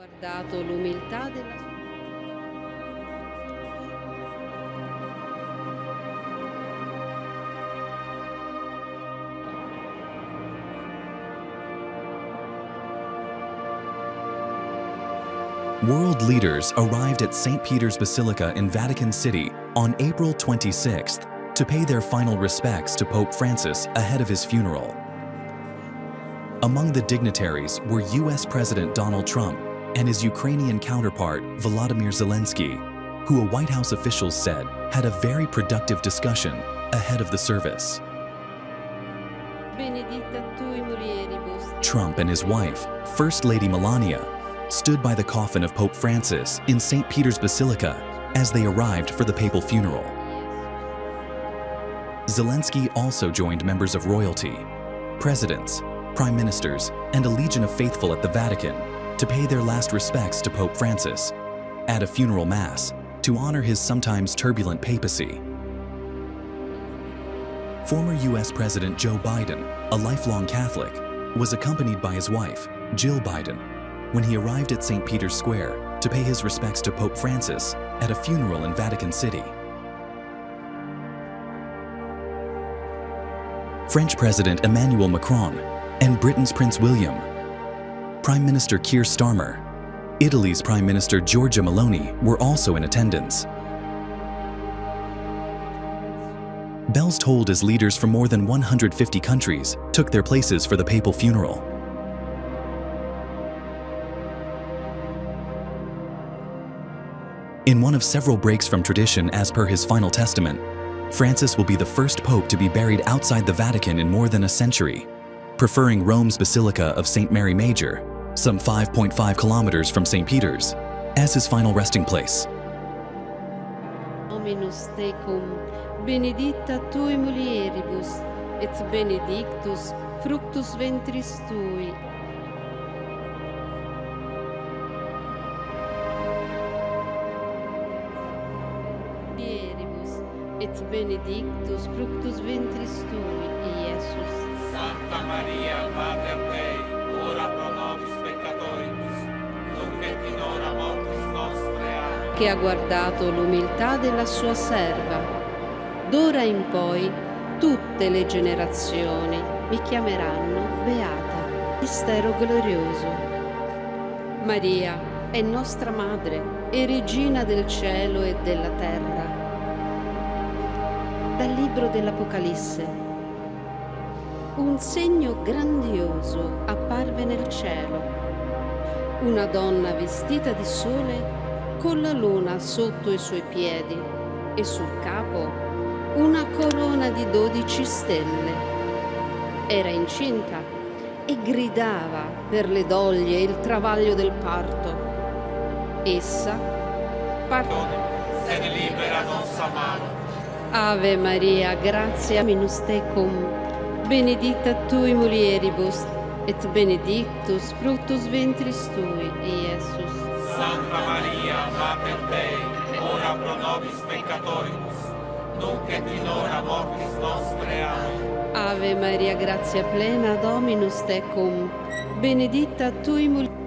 Guardato l'umiltà della World leaders arrived at St. Peter's Basilica in Vatican City on April 26th to pay their final respects to Pope Francis ahead of his funeral. Among the dignitaries were US President Donald Trump and his Ukrainian counterpart Volodymyr Zelensky, who a White House official said had a very productive discussion ahead of the service. Trump and his wife, First Lady Melania, stood by the coffin of Pope Francis in St. Peter's Basilica as they arrived for the papal funeral. Zelensky also joined members of royalty, presidents, prime ministers, and a legion of faithful at the Vatican to pay their last respects to Pope Francis at a funeral mass to honor his sometimes turbulent papacy. Former US President Joe Biden, a lifelong Catholic, was accompanied by his wife, Jill Biden, when he arrived at St. Peter's Square to pay his respects to Pope Francis at a funeral in Vatican City. French President Emmanuel Macron and Britain's Prince William, Prime Minister Keir Starmer, Italy's Prime Minister Giorgia Meloni were also in attendance. Bells tolled as leaders from more than 150 countries took their places for the papal funeral. In one of several breaks from tradition as per his final testament, Francis will be the first pope to be buried outside the Vatican in more than a century, preferring Rome's Basilica of St. Mary Major, some 5.5 kilometers from St. Peter's, as his final resting place. Dominus tecum, benedicta tui mulieribus, et benedictus fructus ventris tui. Et benedictus fructus ventris tui, Iesus. Santa Maria, Mater Dei, ora pro nobis peccatoribus, nunc et in hora mortis nostre. Amen. Che ha guardato l'umiltà della sua serva. D'ora in poi tutte le generazioni mi chiameranno beata. Mistero glorioso. Maria è nostra madre e regina del cielo e della terra. Dal libro dell'Apocalisse. Un segno grandioso apparve nel cielo. Una donna vestita di sole con la luna sotto i suoi piedi e sul capo una corona di 12 stelle. Era incinta e gridava per le doglie e il travaglio del parto. Essa Se ne libera nos amaro. Ave Maria, gratia minus tecum, benedicta tui mulieribus, et benedictus fructus ventris tui, Iesus. Santa Maria, Mater Dei, ora pro nobis peccatoribus, nunc et in hora mortis nostre. Amen. Ave Maria, gratia plena, Dominus tecum, benedicta tui mulieribus,